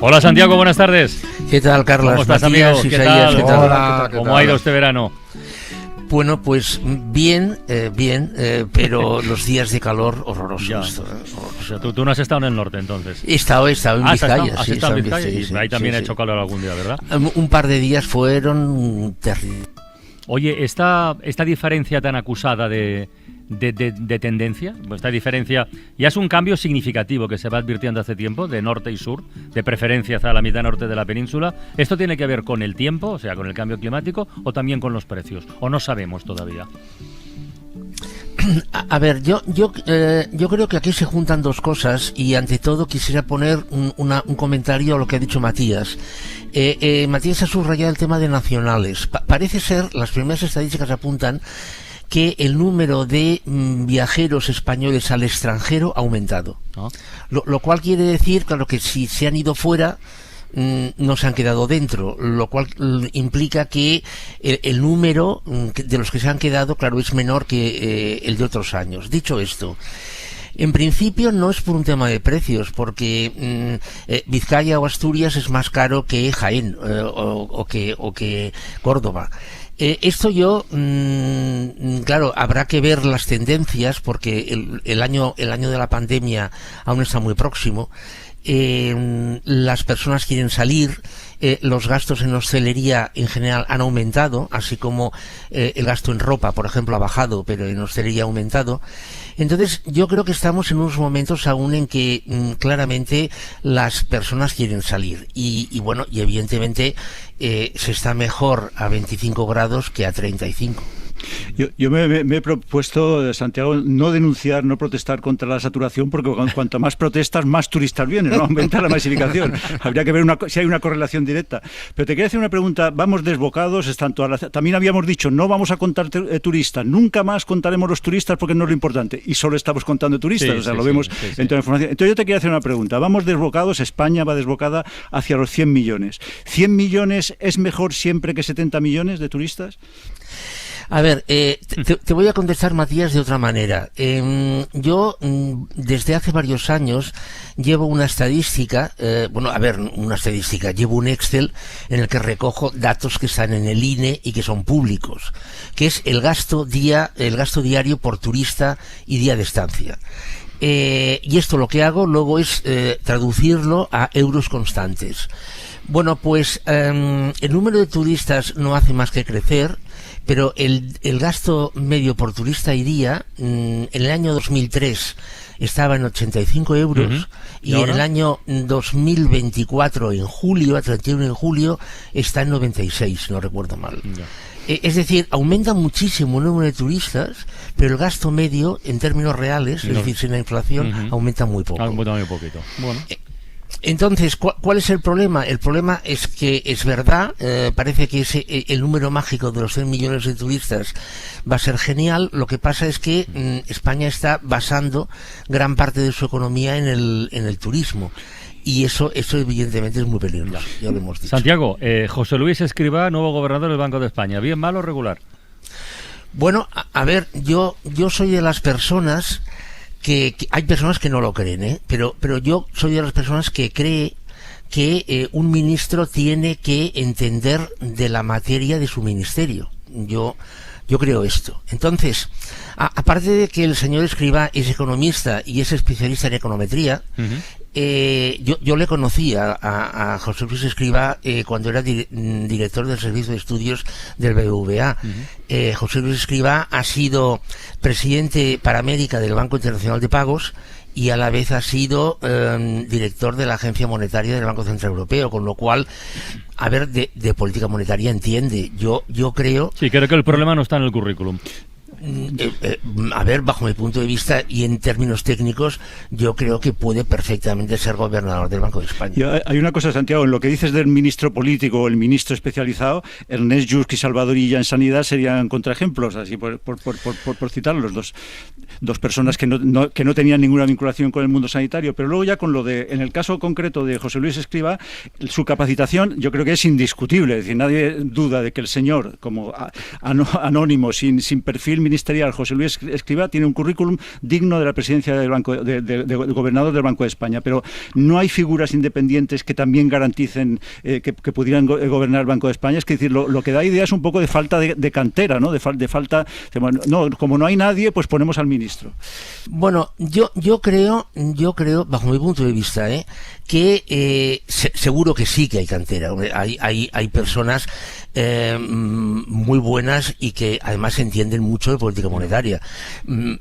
Hola Santiago, buenas tardes. ¿Qué tal, Carlos? ¿Cómo estás, Matías, amigo? ¿Qué Isaías, tal? ¿qué tal? Hola, ¿cómo ha ido este verano? Bueno, pues bien, pero los días de calor horrorosos. Ya. O sea, tú no has estado en el norte entonces. He estado en Vizcaya. ¿Has Sí, estado en he Vizcaya? sí, Y ahí también sí, ha sí. hecho calor algún día, ¿verdad? Un par de días fueron terribles. Oye, esta diferencia tan acusada de tendencia, esta diferencia ya es un cambio significativo que se va advirtiendo hace tiempo, de norte y sur, de preferencia hacia la mitad norte de la península. ¿Esto tiene que ver con el tiempo, o sea, con el cambio climático, o también con los precios? ¿O no sabemos todavía? A ver, yo creo que aquí se juntan dos cosas y ante todo quisiera poner un comentario a lo que ha dicho Matías. Matías ha subrayado el tema de nacionales. Parece ser, las primeras estadísticas apuntan que el número de viajeros españoles al extranjero ha aumentado. ¿No? Lo cual quiere decir, claro, que si se han ido fuera, no se han quedado dentro, lo cual implica que el número de los que se han quedado, claro, es menor que el de otros años. Dicho esto, en principio no es por un tema de precios, porque Vizcaya o Asturias es más caro que Jaén o que Córdoba. Esto claro, habrá que ver las tendencias, porque el año de la pandemia aún está muy próximo. Las personas quieren salir, los gastos en hostelería en general han aumentado, así como el gasto en ropa, por ejemplo, ha bajado, pero en hostelería ha aumentado. Entonces, yo creo que estamos en unos momentos aún en que claramente las personas quieren salir y bueno, y evidentemente se está mejor a 25 grados que a 35. Yo me he propuesto, Santiago, no denunciar, no protestar contra la saturación, porque cuanto más protestas, más turistas vienen, ¿no? Aumentar la masificación. Habría que ver si hay una correlación directa. Pero te quería hacer una pregunta. Vamos desbocados. También habíamos dicho, no vamos a contar turistas. Nunca más contaremos los turistas porque no es lo importante. Y solo estamos contando turistas. Sí, lo vemos sí. en toda la información. Entonces yo te quería hacer una pregunta. Vamos desbocados, España va desbocada hacia los 100 millones. ¿100 millones es mejor siempre que 70 millones de turistas? A ver, te voy a contestar, Matías, de otra manera. Yo, desde hace varios años, llevo una estadística, llevo un Excel en el que recojo datos que están en el INE y que son públicos, que es el gasto diario por turista y día de estancia. Y esto lo que hago luego es traducirlo a euros constantes. Bueno, pues el número de turistas no hace más que crecer, pero el gasto medio por turista y día en el año 2003 estaba en 85 euros y en el año 2024, en julio, a 31 de julio, está en 96, no recuerdo mal. Es decir, aumenta muchísimo el número de turistas, pero el gasto medio, en términos reales, es decir, sin la inflación, aumenta muy poco. Aumenta muy poquito. Bueno. Entonces, ¿cuál es el problema? El problema es que es verdad, parece que el número mágico de los 100 millones de turistas va a ser genial. Lo que pasa es que España está basando gran parte de su economía en el turismo. Y eso evidentemente es muy peligroso, ya lo hemos dicho. Santiago, José Luis Escrivá, nuevo gobernador del Banco de España. ¿Bien, mal o regular? Bueno, a ver, yo soy de las personas que hay personas que no lo creen, pero yo soy de las personas que cree que un ministro tiene que entender de la materia de su ministerio. Yo creo esto. Entonces, aparte de que el señor Escrivá es economista y es especialista en econometría, yo le conocí a José Luis Escrivá cuando era director del Servicio de Estudios del BBVA. José Luis Escrivá ha sido presidente para América del Banco Internacional de Pagos y a la vez ha sido director de la Agencia Monetaria del Banco Central Europeo, con lo cual, a ver, de política monetaria entiende. Yo creo... Sí, creo que el problema no está en el currículum. A ver, bajo mi punto de vista y en términos técnicos, yo creo que puede perfectamente ser gobernador del Banco de España. Y hay una cosa, Santiago, en lo que dices del ministro político o el ministro especializado, Ernest Lluch y Salvador Illa en Sanidad serían contraejemplos, así por citarlos, dos personas que no tenían ninguna vinculación con el mundo sanitario. Pero luego ya en el caso concreto de José Luis Escrivá, su capacitación yo creo que es indiscutible. Es decir, nadie duda de que el señor, como anónimo, sin perfil ministerial José Luis Escrivá tiene un currículum digno de la presidencia del Banco, de gobernador del Banco de España, pero no hay figuras independientes que también garanticen que pudieran gobernar el Banco de España. Es decir, lo que da idea es un poco de falta de cantera, ¿no? De falta, no, como no hay nadie, pues ponemos al ministro. Bueno, yo creo, bajo mi punto de vista, que seguro que sí que hay cantera. Hay personas muy buenas y que además entienden mucho de política monetaria.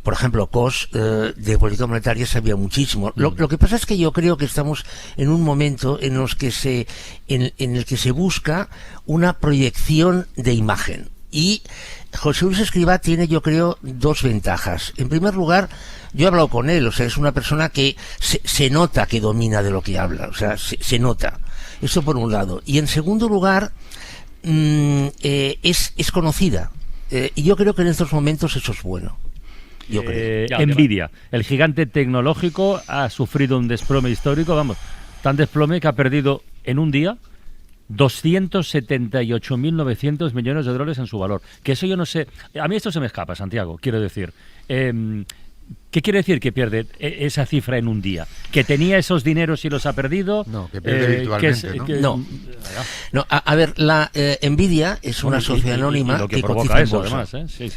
Por ejemplo, Cos de política monetaria sabía muchísimo. Lo que pasa es que yo creo que estamos en un momento en el que se busca una proyección de imagen. Y José Luis Escrivá tiene, yo creo, dos ventajas. En primer lugar, yo he hablado con él, o sea, es una persona que se nota que domina de lo que habla, o sea, se nota. Eso por un lado. Y en segundo lugar, es conocida. Y yo creo que en estos momentos eso es bueno. Yo creo. Nvidia, el gigante tecnológico, ha sufrido un desplome histórico, vamos, tan desplome que ha perdido en un día 278.900 millones de dólares en su valor. Que eso yo no sé. A mí esto se me escapa, Santiago, quiero decir. ¿Qué quiere decir que pierde esa cifra en un día? ¿Que tenía esos dineros y los ha perdido? No, que pierde virtualmente, ¿no? No, a ver, la Nvidia es una sociedad anónima que cotiza en bolsa. Además, sí.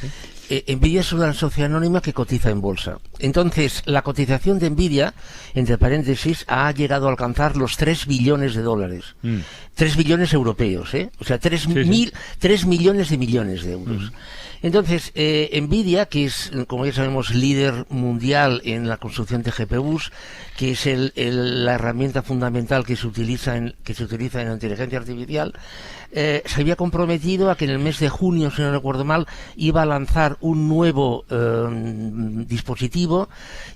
Nvidia es una sociedad anónima que cotiza en bolsa. Entonces, la cotización de Nvidia, entre paréntesis, ha llegado a alcanzar los 3 billones de dólares. 3 billones europeos, O sea, 3 millones de euros. Entonces, Nvidia, que es, como ya sabemos, líder mundial en la construcción de GPUs, que es la herramienta fundamental que se utiliza en la inteligencia artificial, se había comprometido a que en el mes de junio, si no recuerdo mal, iba a lanzar un nuevo dispositivo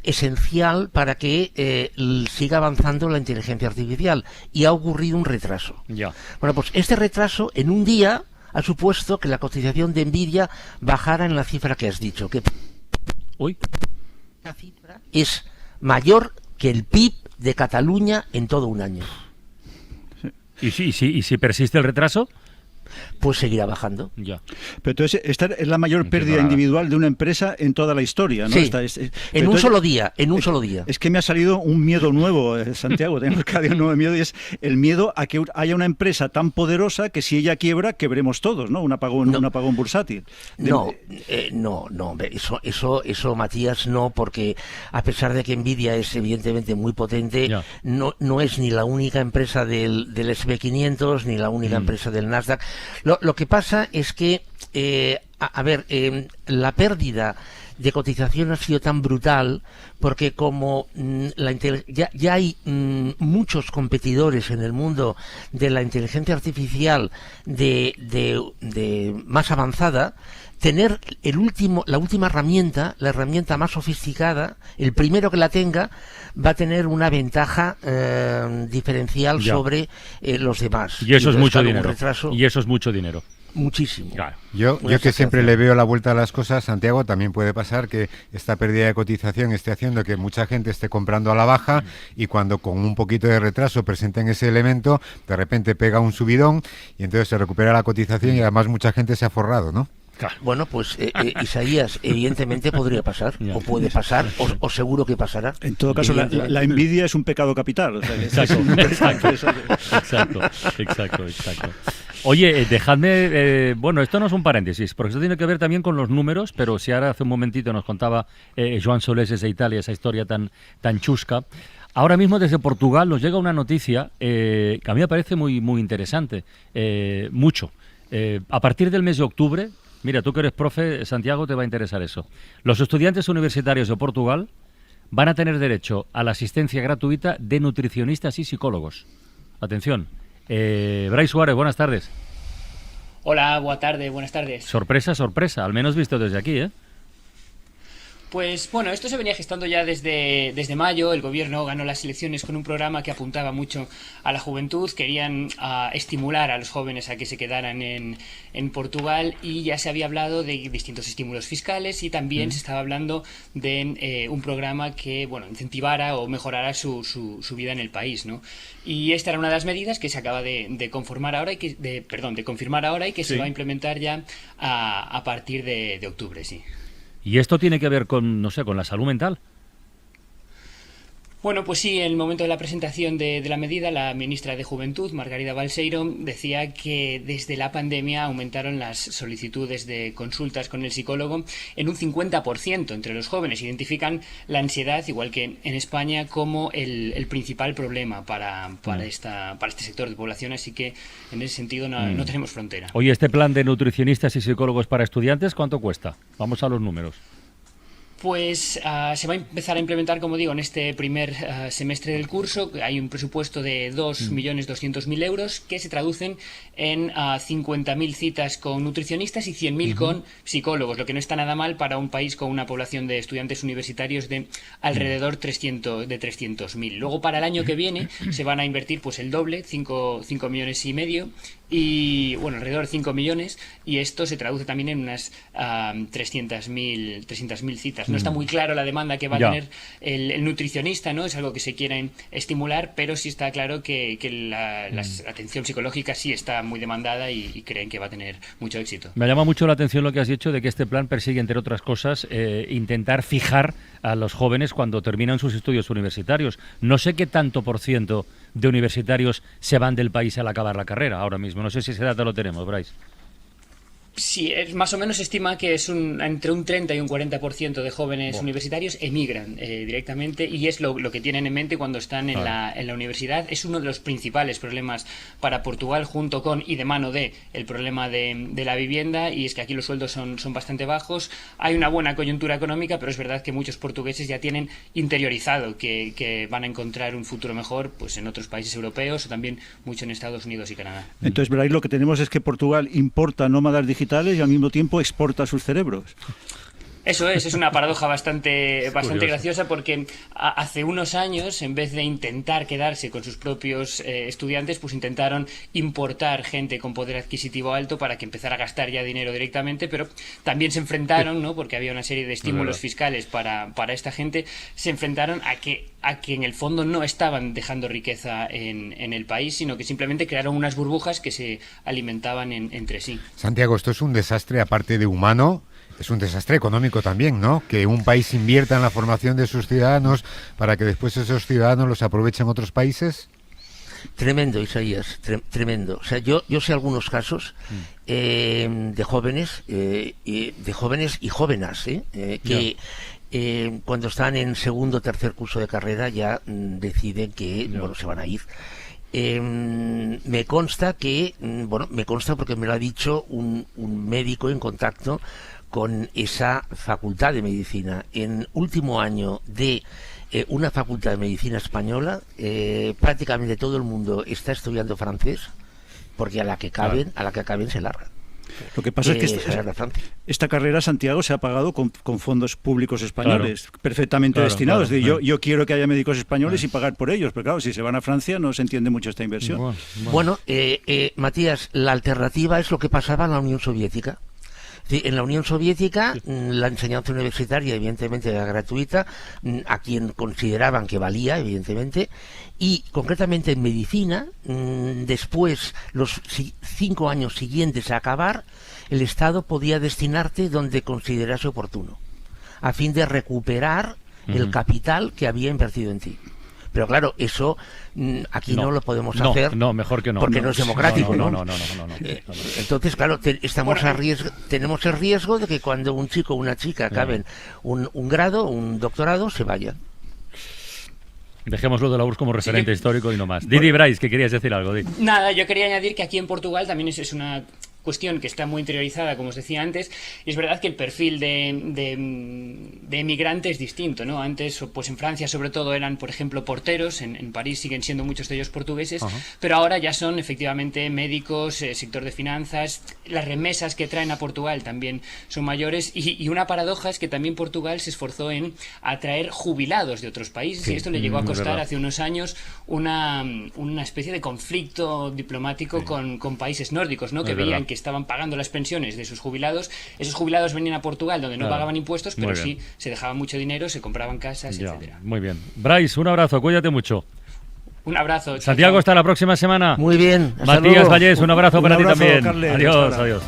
esencial para que siga avanzando la inteligencia artificial, y ha ocurrido un retraso. Bueno, pues este retraso en un día ha supuesto que la cotización de Nvidia bajara en la cifra que has dicho, que la cifra es mayor que el PIB de Cataluña en todo un año. ¿Y si persiste el retraso? Pues seguirá bajando. Pero entonces esta es la mayor pérdida individual de una empresa en toda la historia, ¿no? Sí, en un solo día. Es que me ha salido un miedo nuevo, Santiago, tengo cada día un nuevo miedo, y es el miedo a que haya una empresa tan poderosa que si ella quiebra, quebremos todos, ¿no? Un apagón bursátil. No, eso, Matías, no, porque a pesar de que Nvidia es evidentemente muy potente, no es ni la única empresa del S&P 500 ni la única empresa del Nasdaq. Lo que pasa es que, la pérdida de cotización ha sido tan brutal porque como ya hay muchos competidores en el mundo de la inteligencia artificial de más avanzada, tener la última herramienta, la herramienta más sofisticada, el primero que la tenga, va a tener una ventaja diferencial sobre los demás. Y eso es mucho dinero. Y eso es mucho dinero. Muchísimo. Claro. Yo que siempre le veo la vuelta a las cosas, Santiago, también puede pasar que esta pérdida de cotización esté haciendo que mucha gente esté comprando a la baja y cuando con un poquito de retraso presenten ese elemento, de repente pega un subidón y entonces se recupera la cotización y además mucha gente se ha forrado, ¿no? Claro. Bueno, pues Isaías, evidentemente podría pasar, o puede pasar, o seguro que pasará. En todo caso, la envidia es un pecado capital. O sea, Exacto. Oye, dejadme, esto no es un paréntesis, porque esto tiene que ver también con los números, pero si ahora hace un momentito nos contaba Joan Solés desde Italia esa historia tan chusca. Ahora mismo desde Portugal nos llega una noticia que a mí me parece muy, muy interesante, mucho. A partir del mes de octubre, mira, tú que eres profe, Santiago, te va a interesar eso. Los estudiantes universitarios de Portugal van a tener derecho a la asistencia gratuita de nutricionistas y psicólogos. Atención. Brais Suárez, buenas tardes. Hola, buenas tardes. Sorpresa, al menos visto desde aquí, ¿eh? Pues bueno, esto se venía gestando ya desde mayo. El gobierno ganó las elecciones con un programa que apuntaba mucho a la juventud. Querían estimular a los jóvenes a que se quedaran en Portugal, y ya se había hablado de distintos estímulos fiscales y también se estaba hablando de un programa que incentivara o mejorara su vida en el país, ¿no? Y esta era una de las medidas que se acaba de confirmar ahora y que se va a implementar ya a partir de octubre, sí. Y esto tiene que ver con, no sé, con la salud mental. Bueno, pues sí, en el momento de la presentación de la medida, la ministra de Juventud, Margarida Balseiro, decía que desde la pandemia aumentaron las solicitudes de consultas con el psicólogo en un 50% entre los jóvenes. Identifican la ansiedad, igual que en España, como el principal problema para este sector de población, así que en ese sentido no tenemos frontera. Oye, este plan de nutricionistas y psicólogos para estudiantes, ¿cuánto cuesta? Vamos a los números. Pues se va a empezar a implementar, como digo, en este primer semestre del curso. Hay un presupuesto de 2.200.000 euros que se traducen en 50.000 citas con nutricionistas y 100.000 con psicólogos, lo que no está nada mal para un país con una población de estudiantes universitarios de alrededor de 300.000. Luego, para el año que viene, se van a invertir pues el doble, 5,5 millones y bueno, alrededor de 5 millones, y esto se traduce también en unas 300.000 citas. No está muy claro la demanda que va a tener el nutricionista, ¿no? Es algo que se quieren estimular, pero sí está claro que la atención psicológica sí está muy demandada y creen que va a tener mucho éxito. Me llama mucho la atención lo que has dicho de que este plan persigue, entre otras cosas, intentar fijar a los jóvenes cuando terminan sus estudios universitarios. No sé qué tanto por ciento de universitarios se van del país al acabar la carrera ahora mismo. No sé si ese dato lo tenemos, Bryce. Sí, más o menos se estima que es entre un 30 y un 40% de jóvenes universitarios emigran directamente, y es lo que tienen en mente cuando están en la universidad. Es uno de los principales problemas para Portugal, junto con y de mano de el problema de la vivienda, y es que aquí los sueldos son bastante bajos. Hay una buena coyuntura económica, pero es verdad que muchos portugueses ya tienen interiorizado que van a encontrar un futuro mejor pues en otros países europeos, o también mucho en Estados Unidos y Canadá. Entonces, Bryce, lo que tenemos es que Portugal importa nómadas digitales y al mismo tiempo exporta sus cerebros. Eso es una paradoja bastante graciosa, porque hace unos años, en vez de intentar quedarse con sus propios estudiantes, pues intentaron importar gente con poder adquisitivo alto para que empezara a gastar ya dinero directamente, pero también se enfrentaron, ¿no? Porque había una serie de estímulos fiscales para esta gente, se enfrentaron a que en el fondo no estaban dejando riqueza en el país, sino que simplemente crearon unas burbujas que se alimentaban entre sí. Santiago, esto es un desastre, aparte de humano. Es un desastre económico también, ¿no? Que un país invierta en la formación de sus ciudadanos para que después esos ciudadanos los aprovechen otros países. Tremendo, Isaías, tremendo. O sea, yo sé algunos casos de jóvenes y jóvenes que cuando están en segundo o tercer curso de carrera ya deciden que se van a ir. Me consta porque me lo ha dicho un médico en contacto con esa facultad de medicina. En último año de una facultad de medicina española, prácticamente todo el mundo está estudiando francés, porque a la que acaben se largan. Lo que pasa es que esta carrera, Santiago, se ha pagado con fondos públicos españoles, perfectamente destinados. Yo quiero que haya médicos españoles y pagar por ellos, pero claro, si se van a Francia no se entiende mucho esta inversión. Bueno, Matías, la alternativa es lo que pasaba en la Unión Soviética. Sí, en la Unión Soviética la enseñanza universitaria evidentemente era gratuita, a quien consideraban que valía, evidentemente, y concretamente en medicina, después, los 5 años siguientes a acabar, el Estado podía destinarte donde considerase oportuno, a fin de recuperar el capital que había invertido en ti. Pero claro, eso aquí no lo podemos hacer. No, mejor que no. Porque no es democrático, ¿no? No. Entonces, claro, tenemos el riesgo de que cuando un chico o una chica acaben un grado, un doctorado, se vayan. Dejémoslo de la URSS como referente histórico y no más. Didi, Bryce, que querías decir algo. Nada, yo quería añadir que aquí en Portugal también es una cuestión que está muy interiorizada, como os decía antes, y es verdad que el perfil de emigrante es distinto, ¿no? Antes, pues en Francia sobre todo eran, por ejemplo, porteros, en París siguen siendo muchos de ellos portugueses, pero ahora ya son efectivamente médicos, sector de finanzas, las remesas que traen a Portugal también son mayores, y una paradoja es que también Portugal se esforzó en atraer jubilados de otros países, y esto le llegó a costar hace unos años una especie de conflicto diplomático con países nórdicos, ¿no? Que veían que estaban pagando las pensiones de sus jubilados. Esos jubilados venían a Portugal donde no pagaban impuestos, pero sí se dejaban mucho dinero, se compraban casas, etcétera. Muy bien. Bryce, un abrazo, cuídate mucho. Un abrazo. Santiago, hasta la próxima semana. Muy bien. Matías Vallés, un abrazo para ti también. Carles, adiós.